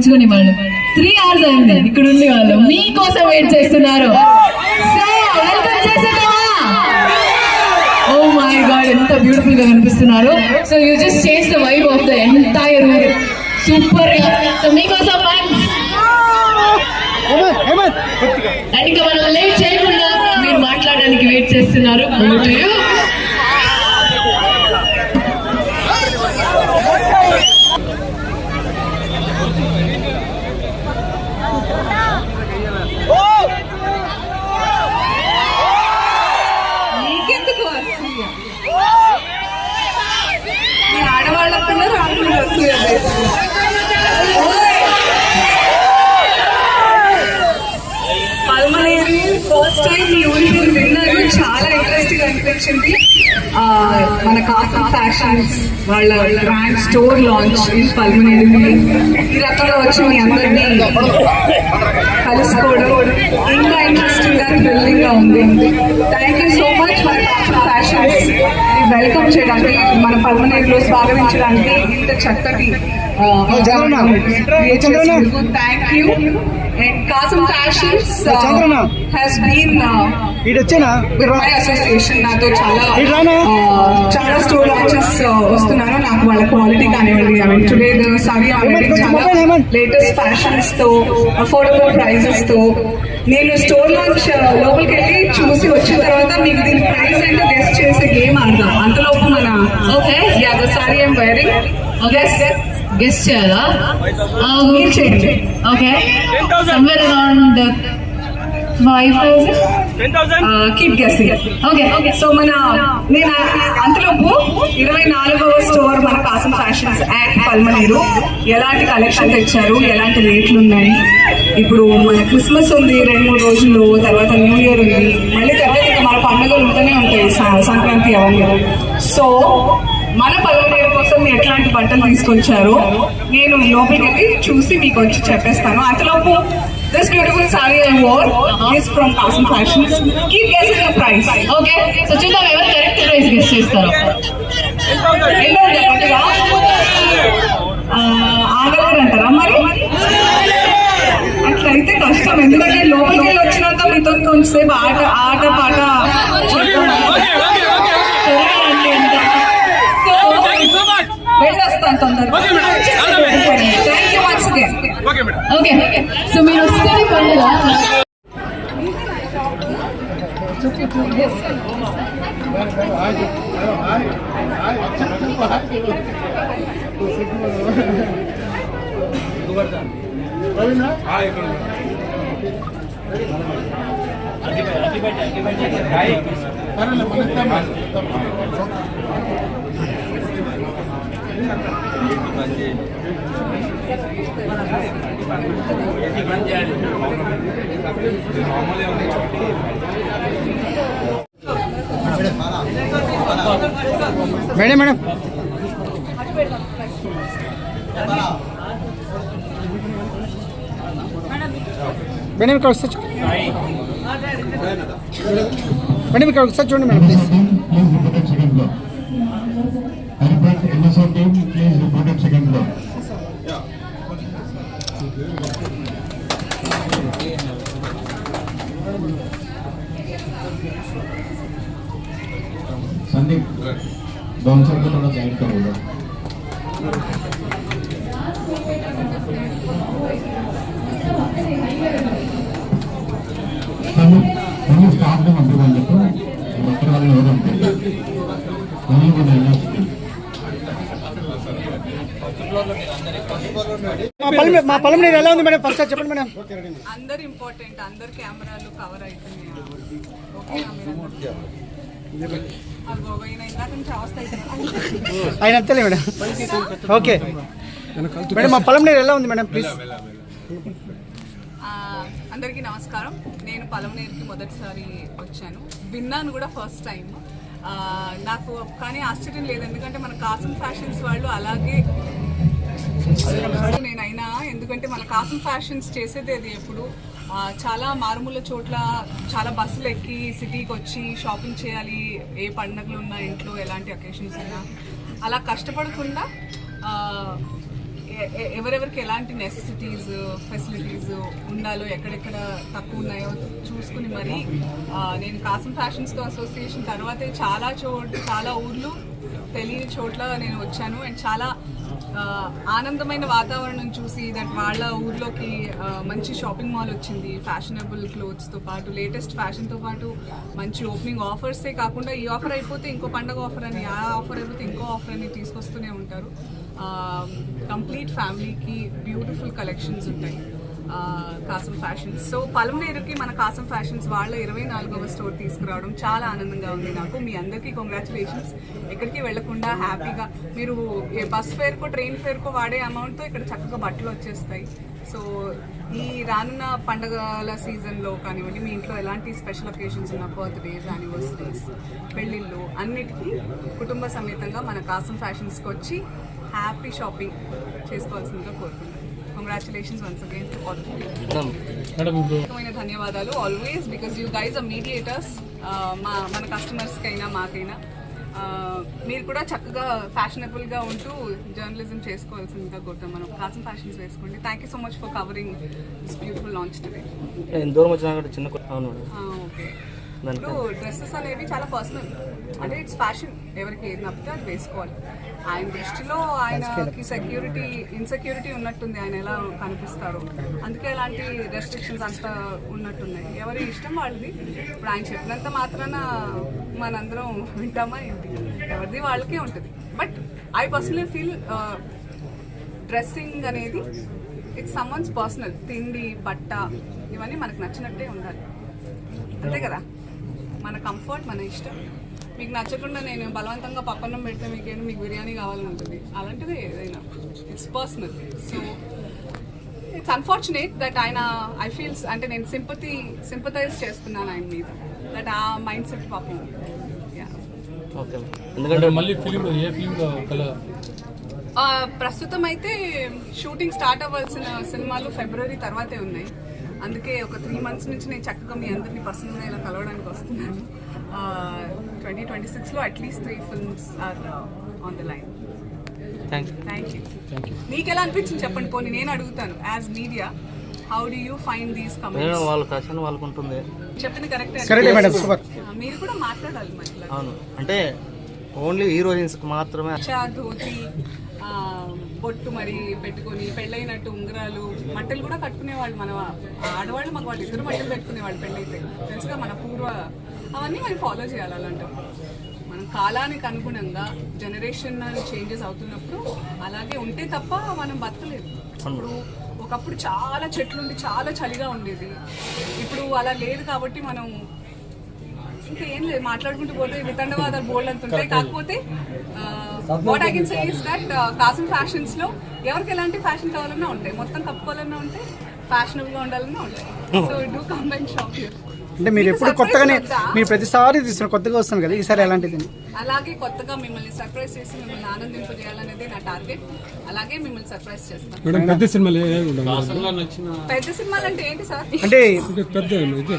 కూర్చుని వాళ్ళు 3 hours అయింది ఇక్కడ ఉండి వాళ్ళు మీకోసం వెయిట్ చేస్తున్నారు. వెల్కమ్ చేసేద్దామా? ఓ మై గాడ్ ఎంత బ్యూటిఫుల్ గా కనిపిస్తున్నారు. So you just change the vibe of the entire room. Super గా. సో మీకోసం అండ్ ఇంకా మనం లేట్ చేయకుండా మీరు మాట్లాడడానికి వెయిట్ చేస్తున్నారు. పల్మనేరి ఫస్ట్ టైం ఈ ఊరికి విన్నారు. చాలా ఇంట్రెస్టింగ్ అనిపించింది. మన కాసం ఫ్యాషన్స్ వాళ్ళ బ్రాండ్ స్టోర్ లాంచ్ ఇన్ పల్మనేరి. ఈ రకంగా వచ్చి మీ అందరినీ కలుసుకోవడం ఇంకా ఇంట్రెస్టింగ్ గా థ్రిల్లింగ్ గా ఉంది. థ్యాంక్ యూ సో మచ్ మన కాసం ఫ్యాషన్స్ వెల్కమ్ చేయడానికి, మన పల్మనేరిలో స్వాగతించడానికి ఇంత చక్కటి thank you. And Kasam Fashions has been my association. నాతో చాలా స్టోర్ లాంచెస్ వస్తున్నాను. నాకు వాళ్ళ క్వాలిటీ కానివ్వండి, ఐ మీన్ టుడే సారీ చాలా లేటెస్ట్ ఫ్యాషన్స్ తో అఫోర్డబుల్ ప్రైజెస్ తో నేను స్టోర్ లాంచ్ లోపలికి వెళ్ళి చూసి వచ్చిన తర్వాత మీకు దీని ప్రైస్ ఏంటో గెస్ట్ చేసే గేమ్ ఆడదాం. అంతలోపు మన సారీ ఐఎమ్ వేరింగ్ గెస్ట్ చేయాలా? మీరు చేయండి. Okay, somewhere around 5,000. Keep guessing. Okay, so నేను అంతలోపు 24వ స్టోర్ మన కాసం ఫ్యాషన్స్ యాట్ పల్మనేరు ఎలాంటి కలెక్షన్ తెచ్చారు, ఎలాంటి రేట్లు ఉన్నాయి. ఇప్పుడు మన క్రిస్మస్ ఉంది 2-3 రోజులు, తర్వాత న్యూ ఇయర్ ఉంది, మళ్ళీ తర్వాత మన పండుగలు ఉంటూనే ఉంటాయి, సంక్రాంతి అవన్నీ. సో మన పల్మనేరు కోసం ఎట్లాంటి బట్టలు తీసుకొచ్చారో నేను లోపలికి వెళ్ళి చూసి మీకు వచ్చి చెప్పేస్తాను. అంతలోపు this beautiful saree I wore is from Kasam Fashions. Keep guessing the price. Okay, so చూద్దాం ఎవరు కరెక్ట్ ప్రైస్ గెస్ చేస్తారో. ఆగలేరంటారా మరి? అట్లయితే కష్టం, ఎందుకంటే లోపలికి వెళ్ళి వచ్చినాక మీతో కొంచెంసేపు ఆట పాట వెళ్ళొస్తాను తొందరగా. Thank you once again. Okay, so మీరు వస్తే పండుగ మేడం మేడం మేడం ఇక్కడ వస్తా మేడం ఇక్కడ ఒకసారి చూడండి మేడం ప్లీజ్. संदीप बाउंसर को थोड़ा गाइड करोगे? हम स्टाफ में मंत्री बन जाते हैं, डॉक्टर वाले हो रहे हैं, वहीं को नहीं మా పల్మనేరు ఎలా ఉంది మేడం? ఫస్ట్ చెప్పండి మేడం. అందరు ఇంపార్టెంట్, అందరు కెమెరాలు కవర్ అవుతున్నాయి. ఆయన అంతలే మేడం. ఓకే మేడం, మా పల్మనేరు ఎలా ఉంది మేడం ప్లీజ్? అందరికీ నమస్కారం. నేను పల్మనేరుకి మొదటిసారి వచ్చాను, విన్నాను కూడా ఫస్ట్ టైం. నాకు కానీ ఆశ్చర్యం లేదు, ఎందుకంటే మన కాసం ఫ్యాషన్స్ వాళ్ళు అలాగే నేనైనా, ఎందుకంటే మన కాసం ఫ్యాషన్స్ చేసేది అది ఎప్పుడు చాలా మారుమూల చోట్ల చాలా బస్సులు ఎక్కి సిటీకి వచ్చి షాపింగ్ చేయాలి, ఏ పండుగలు ఉన్నా ఇంట్లో ఎలాంటి అకేషన్స్ ఉన్నా, అలా కష్టపడకుండా ఎవరెవరికి ఎలాంటి నెసెసిటీస్ ఫెసిలిటీస్ ఉండాలో ఎక్కడెక్కడ తక్కువ ఉన్నాయో చూసుకుని మరి నేను కాసం ఫ్యాషన్స్తో అసోసియేషన్ తర్వాతే చాలా ఊర్లు తెలియని చోట్ల నేను వచ్చాను అండ్ చాలా ఆనందమైన వాతావరణం చూసి దట్ వాళ్ళ ఊర్లోకి మంచి షాపింగ్ మాల్ వచ్చింది, ఫ్యాషనబుల్ క్లోత్స్తో పాటు లేటెస్ట్ ఫ్యాషన్తో పాటు మంచి ఓపెనింగ్ ఆఫర్సే కాకుండా ఈ ఆఫర్ అయిపోతే ఇంకో పండగ ఆఫర్ అని, ఆ ఆఫర్ అయిపోతే ఇంకో ఆఫర్ అని తీసుకొస్తూనే ఉంటారు. కంప్లీట్ ఫ్యామిలీకి బ్యూటిఫుల్ కలెక్షన్స్ ఉంటాయి కాసం ఫ్యాషన్స్. సో పలమనేరుకి మన కాసం ఫ్యాషన్స్ వాళ్ళ 24వ స్టోర్ తీసుకురావడం చాలా ఆనందంగా ఉంది నాకు. మీ అందరికీ కంగ్రాచులేషన్స్. ఎక్కడికి వెళ్లకుండా హ్యాపీగా మీరు బస్ ఫేర్కో ట్రైన్ ఫేర్కో వాడే అమౌంట్తో ఇక్కడ చక్కగా బట్టలు వచ్చేస్తాయి. సో ఈ రానున్న పండుగల సీజన్లో కానివ్వండి, మీ ఇంట్లో ఎలాంటి స్పెషల్ ఒకేషన్స్ ఉన్న బర్త్డేస్, యానివర్సరీస్, పెళ్ళిళ్ళు అన్నిటికీ కుటుంబ సమేతంగా మన కాసం ఫ్యాషన్స్కి వచ్చి హ్యాపీ షాపింగ్ చేసుకోవాల్సిందిగా కోరుకుంటున్నాను. Congratulations once again to all. ధన్యవాదాలు always because you guys are mediators. మన కస్టమర్స్కైనా మాకైనా మీరు కూడా చక్కగా ఫ్యాషనబుల్గా ఉంటూ జర్నలిజం చేసుకోవాల్సిందిగా కోరుతాం. మనం కాసం ఫ్యాషన్స్ వేసుకోండి. Thank you so much for covering this beautiful launch today. Okay, ఇప్పుడు డ్రెస్సెస్ అనేవి చాలా పర్సనల్, అంటే ఇట్స్ ఫ్యాషన్. ఎవరికి ఏది నప్పితే అది వేసుకోవాలి. ఆయన దృష్టిలో ఆయనకి ఇన్సెక్యూరిటీ ఉన్నట్టుంది, ఆయన ఎలా కనిపిస్తారో, అందుకే అలాంటి రెస్ట్రిక్షన్స్ అంతా ఉన్నట్టున్నాయి. ఎవరి ఇష్టం వాళ్ళది. ఇప్పుడు ఆయన చెప్పినంత మాత్రాన మనందరం వింటామా ఏంటి? ఎవరిది వాళ్ళకే ఉంటుంది. But I personally feel dressing అనేది ఇట్స్ సమ్వన్స్ పర్సనల్. తిండి, బట్ట ఇవన్నీ మనకు నచ్చినట్టే ఉండాలి, అంతే కదా? మన కంఫర్ట్, మన ఇష్టం. మీకు నచ్చకుండా నేను బలవంతంగా పక్కన పెడితే మీకు బిర్యానీ కావాలని ఉంటుంది. అలాంటిది ఏదైనా it's personal. So it's unfortunate that ఆయన ఐ ఫీల్స్ అంటే నేను సింపథైజ్ చేస్తున్నాను ఆయన మీద, దట్ ఆ మైండ్ సెట్ పాపం. ఎందుకంటే మళ్ళీ ప్రస్తుతం అయితే షూటింగ్ స్టార్ట్ అవ్వాల్సిన సినిమాలు ఫిబ్రవరి తర్వాతే ఉన్నాయి. అందుకే ఒక 3 months నుంచి నేను చక్కగా మీ అందరినీ పర్సనల్గా ఇలా కలవడానికి వస్తున్నాను. 2026లో at least 3 films are on the line. Thank you. మీకు ఎలా అనిపించింది చెప్పండి. పోనీ నేను అడుగుతాను, as media how do you find these comments? వాళ్ళకుంటుంది చెప్పింది కరెక్ట్. మీరు కూడా మాట్లాడాలి మధ్యలో. అవును, అంటే ఓన్లీ హీరోయిన్స్కి మాత్రమే ధోతి, బొట్టు మరి పెట్టుకొని పెళ్ళైనట్టు ఉంగరాలు, మట్టలు కూడా కట్టుకునేవాళ్ళు. మన ఆడవాళ్ళు మగ వాళ్ళు ఇద్దరు మట్టలు పెట్టుకునేవాళ్ళు పెళ్ళైతే, తెలుసుగా మన అవన్నీ మనం ఫాలో చేయాలి. అలాంటివి మనం కాలానికి అనుగుణంగా జనరేషనల్ చేంజెస్ అవుతున్నప్పుడు అలాగే ఉంటే తప్ప మనం బతకలేదు. ఇప్పుడు ఒకప్పుడు చాలా చెట్లుండి చాలా చలిగా ఉండేది, ఇప్పుడు అలా లేదు. కాబట్టి మనం ఇంకా ఏం లేదు, మాట్లాడుకుంటూ పోతే వితండవాదాలు బోల్డ్ అంతుంటాయి. కాకపోతే what I can say is that కాసం ఫ్యాషన్స్ లో ఎవరికి ఎలాంటి ఫ్యాషన్ కావాలన్నా ఉంటాయి, మొత్తం కప్పుకోవాలన్నా ఉంటాయి, ఫ్యాషనబుల్ గా ఉండాలన్నా ఉంటాయి. So do come and shop here. అంటే మీరు ఎప్పుడు కొత్తగానే, మీరు ప్రతిసారి తీస్తున్నారు, కొత్తగా వస్తాను కదా, ఈసారి ఎలాంటిది? అలాగే కొత్తగా మిమ్మల్ని సర్ప్రైజ్ చేసి మిమ్మల్ని ఆనందింపజేయాలనేది నా టార్గెట్. అలాగే మిమ్మల్ని సర్ప్రైజ్ చేస్తాను. పెద్ద సినిమాలు పెద్ద సినిమాలు అంటే ఏంటి సార్? అంటే పెద్ద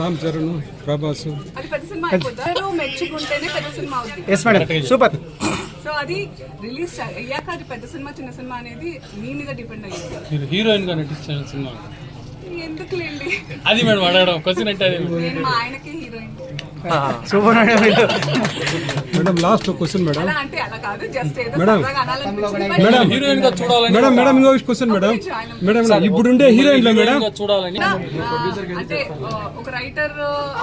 రామ్ చరణ్, ప్రభాస్, అది పెద్ద సినిమా అయిపోతారు. మెచ్చుకుంటేనే పెద్ద సినిమా అవుతుంది. Yes madam, super. సో అది రిలీజ్ అయ్యాక అది పెద్ద సినిమా చిన్న సినిమా అనేది మీ మీద డిపెండ్ అయ్యింది. హీరోయిన్ గా నటించిన సినిమా ఎందుకులేండి, అది మేడం అడగడం క్వశ్చన్ అంటే నేను మా ఆయనకే heroine. Super madam. Last question madam. అలా అంటే అలా కాదు, జస్ట్ ఏదో మేడం. సరదాగా అనాలనిపించింది. మేడం హీరోయిన్ గా చూడాలని మేడం. మేడం ఇంకో క్వశ్చన్ మేడం. మేడం ఇప్పుడుండే హీరోయిన్ లో మేడం చూడాలని అంటే ఒక రైటర్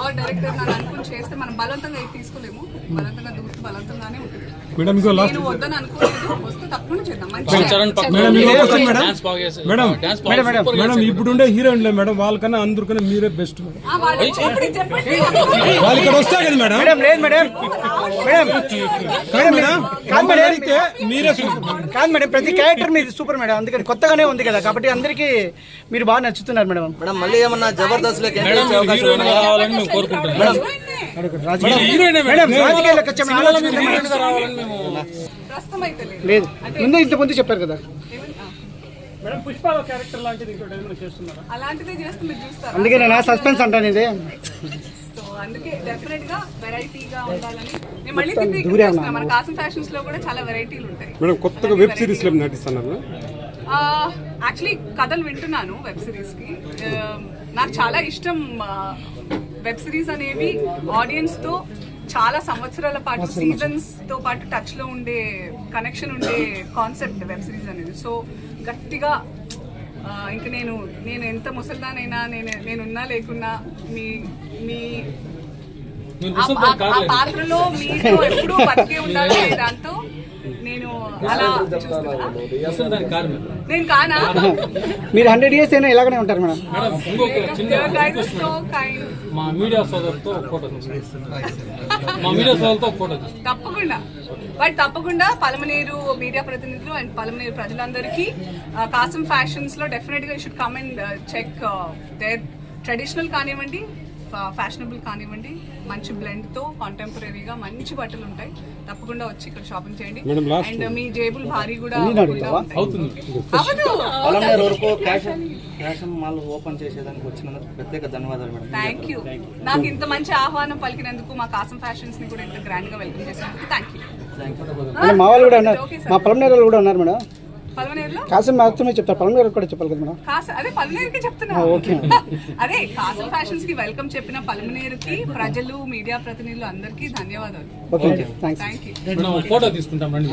ఆర్ డైరెక్టర్ నన్ను అనుకుని చేస్తే మనం బలవంతంగా అయితే తీసుకోలేము. బలవంతంగా దూరం బలవంతంగానే ఉంటుంది. మేడం ఇంకో లాస్ట్ నేను వద్దని అనుకోలేదు, వస్తే తప్పకుండా చేద్దాం. మేడం ఇప్పుడుండే హీరోయిన్ లో మేడం వాళ్ళకన్నా అందరికన్నా మీరే బెస్ట్ మేడం. వాళ్ళు ఇక్కడ వస్తారు కదా మేడం. మేడం లేదు మేడం, మేడం మేడం కాదు మేడం, మీరే కాదు మేడం, ప్రతి క్యారెక్టర్ మీరు సూపర్ మేడం. అందుకని కొత్తగానే ఉంది కదా, కాబట్టి అందరికి మీరు బాగా నచ్చుతున్నారు మేడం. మేడం మళ్ళీ ఏమన్నా జబర్దస్త్ కావాలని మేము కోరుకుంటున్నాం మేడం. లేదు ముందే ఇంత ముందు చెప్పారు కదా. అలాంటిదే చేస్తే మీరు చూస్తారు. అందుకే నేను సస్పెన్స్ అంటాను ఇదే. సో అందుకే డెఫినెట్ గా వెరైటీగా ఉండాలని నేను మళ్ళీ తిరిగి మన కాసం ఫ్యాషన్స్ లో కూడా చాలా వెరైటీలు ఉంటాయి. మేడం కొత్తగా వెబ్ సిరీస్ లో నటిస్తున్నారు. యాక్చువల్లీ కథలు వింటున్నాను వెబ్ సిరీస్ కి. నాకు చాలా ఇష్టం వెబ్ సిరీస్ అనేవి ఆడియన్స్ తో చాలా సంవత్సరాల పాటు సీజన్స్ తో పాటు టచ్ లో ఉండే కనెక్షన్ ఉండే కాన్సెప్ట్ వెబ్ సిరీస్ అనేది. సో గట్టిగా ఇంకా నేను ఎంత ముసల్దానైనా నేనున్నా లేకున్నా మీ ఆ పాత్రలో మీతో ఎప్పుడూ బతికే ఉండాలి అనే దాంతో నేను అలా చూస్తున్నా. నేను కానా? మీరు 100 years అయినా ఇలాగనే ఉంటారు మేడం. So kind. మా మీడియా సోదరుతో ఫోటో తప్పకుండా పలమనేరు మీడియా ప్రతినిధులు అండ్ పలమనేరు ప్రజలందరికీ కాసం ఫ్యాషన్స్ లో డెఫినెట్ గా should come and check their traditional కానివ్వండి, ఫ్యాషనబుల్ కానివ్వండి, మంచి బ్లెండ్ తో కాంటెంపరీగా మంచి బట్టలు ఉంటాయి. తప్పకుండా వచ్చి ఇక్కడ షాపింగ్ చేయండి. అండ్ మీ జేబుల్ భారీ కూడా అవుతుంది. పలమనేరు వరకు ఫ్యాషన్ మాల్ ఓపెన్ చేసేదానికి వచ్చినందుకు ప్రత్యేక ధన్యవాదాలు మేడం. Thank you. నాకు ఇంత మంచి ఆహ్వానం పలికినందుకు, మా కాసం ఫ్యాషన్స్ ని కూడా ఇంత గ్రాండ్ గా వెల్కమ్ చేసినందుకు థ్యాంక్ యూ. మా వాళ్ళు కూడా ఉన్నారు, మా పలమనేరు వాళ్ళు కూడా ఉన్నారు మేడం. పలమనేరులో కాసం మాత్రమే చెప్తారు, పలమనేరు కూడా చెప్పాలి కదా మేడం. అదే పలమనేరుకి చెప్తున్నా. అదే కాసం ఫ్యాషన్స్ కి వెల్కమ్ చెప్పిన పలమనేరుకి ప్రజలు, మీడియా ప్రతినిధులు అందరికీ ధన్యవాదాలు. Okay, thanks. Thank you. Photo తీసుకుంటాం రండి.